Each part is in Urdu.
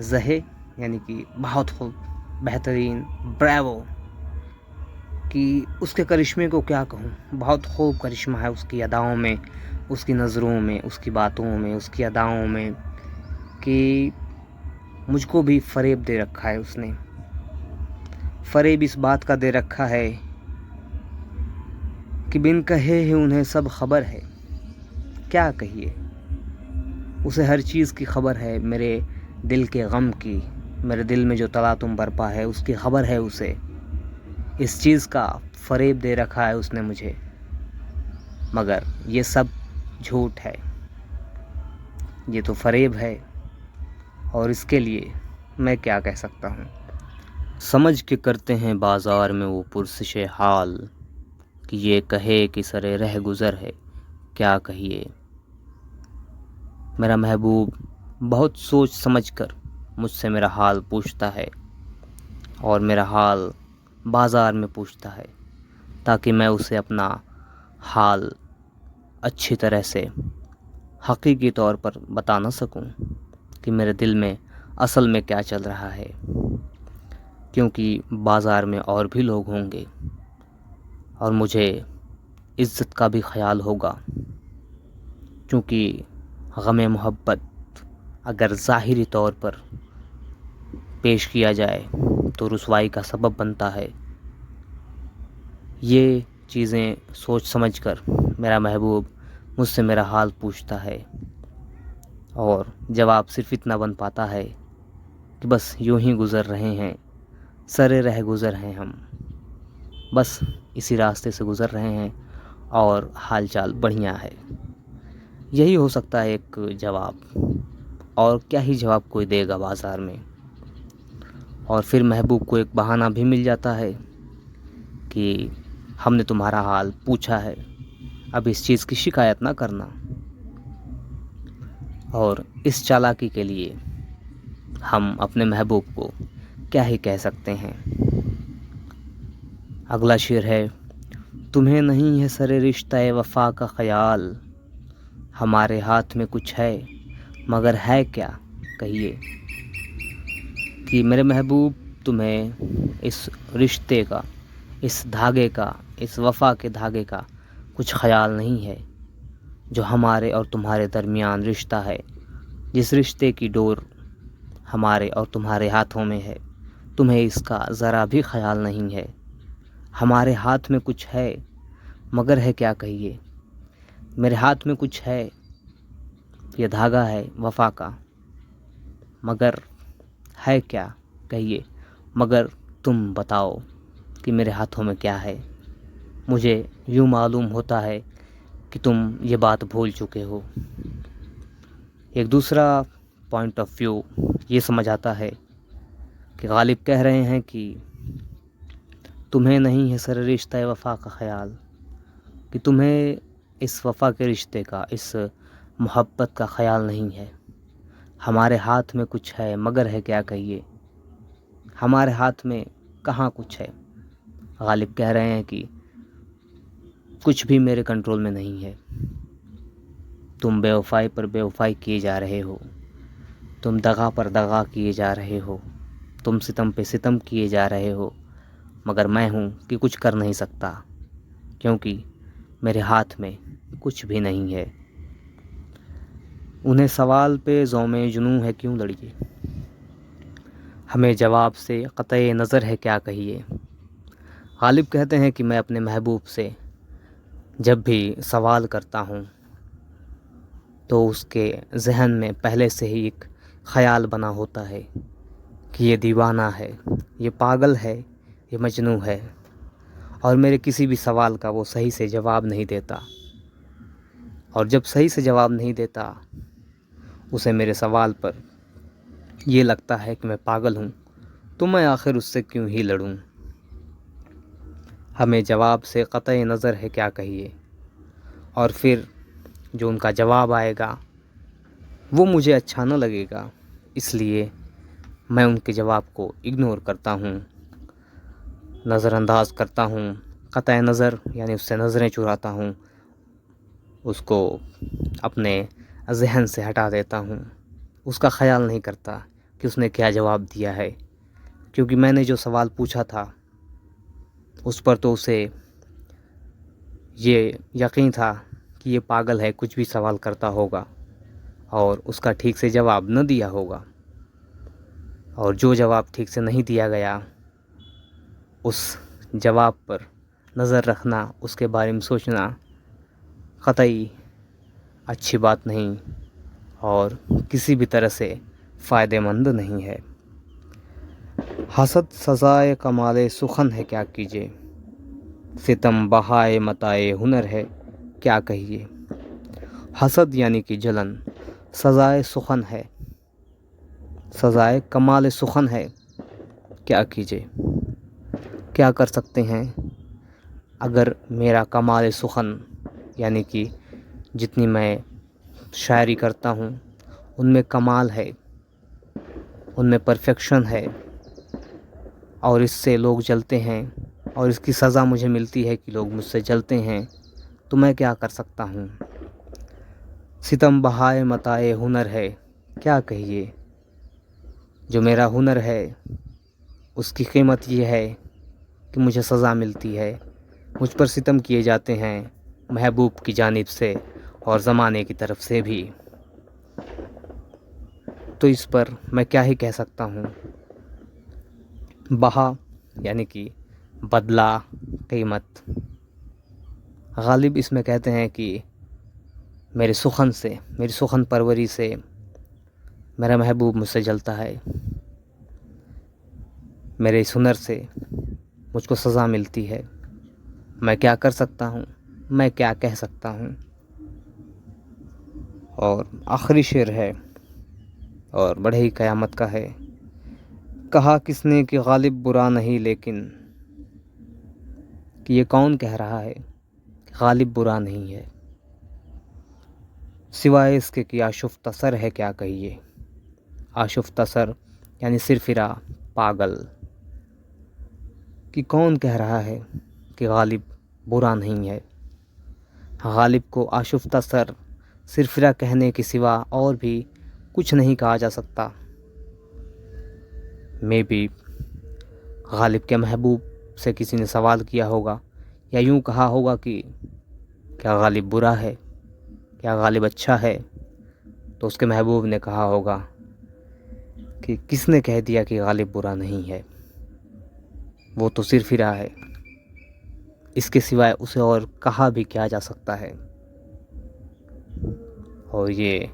زہے یعنی کہ بہت خوب، بہترین، بریوو، کہ اس کے کرشمے کو کیا کہوں، بہت خوب کرشمہ ہے اس کی اداؤں میں، اس کی نظروں میں، اس کی باتوں میں، اس کی اداؤں میں، کہ مجھ کو بھی فریب دے رکھا ہے اس نے۔ فریب اس بات کا دے رکھا ہے کہ بن کہے ہی انہیں سب خبر ہے۔ کیا کہیے، اسے ہر چیز کی خبر ہے، میرے دل کے غم کی، میرے دل میں جو تلاطم برپا ہے اس کی خبر ہے اسے۔ اس چیز کا فریب دے رکھا ہے اس نے مجھے، مگر یہ سب جھوٹ ہے، یہ تو فریب ہے، اور اس کے لیے میں کیا کہہ سکتا ہوں۔ سمجھ کے کرتے ہیں بازار میں وہ پرسش حال، کہ یہ کہے کہ سرے رہ گزر ہے، کیا کہیے۔ میرا محبوب بہت سوچ سمجھ کر مجھ سے میرا حال پوچھتا ہے، اور میرا حال بازار میں پوچھتا ہے، تاکہ میں اسے اپنا حال اچھی طرح سے حقیقی طور پر بتا نہ سکوں کہ میرے دل میں اصل میں کیا چل رہا ہے، کیونکہ بازار میں اور بھی لوگ ہوں گے، اور مجھے عزت کا بھی خیال ہوگا، کیونکہ غم محبت اگر ظاہری طور پر پیش کیا جائے تو رسوائی کا سبب بنتا ہے۔ یہ چیزیں سوچ سمجھ کر میرا محبوب مجھ سے میرا حال پوچھتا ہے، اور جواب صرف اتنا بن پاتا ہے کہ بس یوں ہی گزر رہے ہیں، سرے رہ گزر ہیں ہم، بس اسی راستے سے گزر رہے ہیں، اور حال چال بڑھیا ہے۔ یہی ہو سکتا ہے ایک جواب، اور کیا ہی جواب کوئی دے گا بازار میں۔ اور پھر محبوب کو ایک بہانہ بھی مل جاتا ہے کہ ہم نے تمہارا حال پوچھا ہے، اب اس چیز کی شکایت نہ کرنا۔ اور اس چالاکی کے لیے ہم اپنے محبوب کو کیا ہی کہہ سکتے ہیں۔ اگلا شعر ہے: تمہیں نہیں ہے سر رشتہ وفا کا خیال، ہمارے ہاتھ میں کچھ ہے مگر ہے کیا کہیے۔ کہ میرے محبوب، تمہیں اس رشتے کا، اس دھاگے کا، اس وفا کے دھاگے کا کچھ خیال نہیں ہے جو ہمارے اور تمہارے درمیان رشتہ ہے، جس رشتے کی ڈور ہمارے اور تمہارے ہاتھوں میں ہے، تمہیں اس کا ذرا بھی خیال نہیں ہے۔ ہمارے ہاتھ میں کچھ ہے مگر ہے کیا کہیے۔ میرے ہاتھ میں کچھ ہے، یہ دھاگا ہے وفا کا، مگر ہے کیا کہیے۔ مگر تم بتاؤ کہ میرے ہاتھوں میں کیا ہے۔ مجھے یوں معلوم ہوتا ہے کہ تم یہ بات بھول چکے ہو۔ ایک دوسرا پوائنٹ آف ویو یہ سمجھ آتا ہے کہ غالب کہہ رہے ہیں کہ تمہیں نہیں ہے سر رشتہ وفا کا خیال، کہ تمہیں اس وفا کے رشتے کا، اس محبت کا خیال نہیں ہے۔ ہمارے ہاتھ میں کچھ ہے مگر ہے کیا کہیے۔ ہمارے ہاتھ میں کہاں کچھ ہے۔ غالب کہہ رہے ہیں کہ کچھ بھی میرے کنٹرول میں نہیں ہے۔ تم بے وفائی پر بے وفائی کیے جا رہے ہو، تم دغا پر دغا کیے جا رہے ہو، تم ستم پہ ستم کیے جا رہے ہو، مگر میں ہوں کہ کچھ کر نہیں سکتا، کیونکہ میرے ہاتھ میں کچھ بھی نہیں ہے۔ انہیں سوال پہ زوم جنوں ہے کیوں لڑیے، ہمیں جواب سے قطع نظر ہے کیا کہیے۔ غالب کہتے ہیں کہ میں اپنے محبوب سے جب بھی سوال کرتا ہوں تو اس کے ذہن میں پہلے سے ہی ایک خیال بنا ہوتا ہے کہ یہ دیوانہ ہے، یہ پاگل ہے، یہ مجنوں ہے، اور میرے کسی بھی سوال کا وہ صحیح سے جواب نہیں دیتا، اور جب صحیح سے جواب نہیں دیتا اسے میرے سوال پر یہ لگتا ہے کہ میں پاگل ہوں، تو میں آخر اس سے کیوں ہی لڑوں۔ ہمیں جواب سے قطع نظر ہے کیا کہیے، اور پھر جو ان کا جواب آئے گا وہ مجھے اچھا نہ لگے گا، اس لیے میں ان کے جواب کو اگنور کرتا ہوں، نظر انداز کرتا ہوں۔ قطع نظر یعنی اس سے نظریں چراتا ہوں، اس کو اپنے ذہن سے ہٹا دیتا ہوں، اس کا خیال نہیں کرتا، کہ اس نے کیا جواب دیا ہے، کیونکہ میں نے جو سوال پوچھا تھا اس پر تو اسے یہ یقین تھا کہ یہ پاگل ہے، کچھ بھی سوال کرتا ہوگا اور اس کا ٹھیک سے جواب نہ دیا ہوگا، اور جو جواب ٹھیک سے نہیں دیا گیا اس جواب پر نظر رکھنا، اس کے بارے میں سوچنا قطعی اچھی بات نہیں اور کسی بھی طرح سے فائدہ مند نہیں ہے۔ حسد سزائے کمال سخن ہے کیا کیجے، ستم بہائے متائے ہنر ہے کیا کہیے۔ حسد یعنی کہ جلن سزائے سخن ہے، سزائے کمال سخن ہے، کیا کیجے، کیا کر سکتے ہیں اگر میرا کمال سخن یعنی کہ جتنی میں شاعری کرتا ہوں ان میں کمال ہے، ان میں پرفیکشن ہے اور اس سے لوگ جلتے ہیں اور اس کی سزا مجھے ملتی ہے کہ لوگ مجھ سے جلتے ہیں، تو میں کیا کر سکتا ہوں۔ ستم بہائے متائے ہنر ہے کیا کہیے، جو میرا ہنر ہے اس کی قیمت یہ ہے کہ مجھے سزا ملتی ہے، مجھ پر ستم کیے جاتے ہیں محبوب کی جانب سے اور زمانے کی طرف سے بھی، تو اس پر میں کیا ہی کہہ سکتا ہوں۔ بہا یعنی کہ بدلہ، قیمت، غالب اس میں کہتے ہیں کہ میرے سخن سے، میری سخن پروری سے میرا محبوب مجھ سے جلتا ہے، میرے اس ہنر سے مجھ کو سزا ملتی ہے، میں کیا کر سکتا ہوں، میں کیا کہہ سکتا ہوں۔ اور آخری شعر ہے اور بڑے ہی قیامت کا ہے۔ کہا کس نے کہ غالب برا نہیں، لیکن کہ یہ کون کہہ رہا ہے کہ غالب برا نہیں ہے، سوائے اس کے کہ آشفتہ سر ہے کیا کہیے۔ آشفتہ سر یعنی سرفرا، پاگل، کہ کون کہہ رہا ہے کہ غالب برا نہیں ہے۔ غالب کو آشفتہ سر، سرفرا کہنے کے سوا اور بھی کچھ نہیں کہا جا سکتا۔ میں بھی غالب کے محبوب سے کسی نے سوال کیا ہوگا یا یوں کہا ہوگا کہ کیا غالب برا ہے، کیا غالب اچھا ہے، تو اس کے محبوب نے کہا ہوگا کہ کس نے کہہ دیا کہ غالب برا نہیں ہے، وہ تو سرفرا ہے، اس کے سوائے اسے اور کہا بھی کیا جا سکتا ہے۔ اور یہ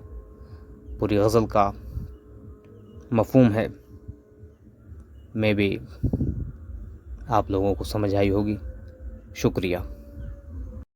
پوری غزل کا مفہوم ہے، میں بھی آپ لوگوں کو سمجھ آئی ہوگی۔ شکریہ۔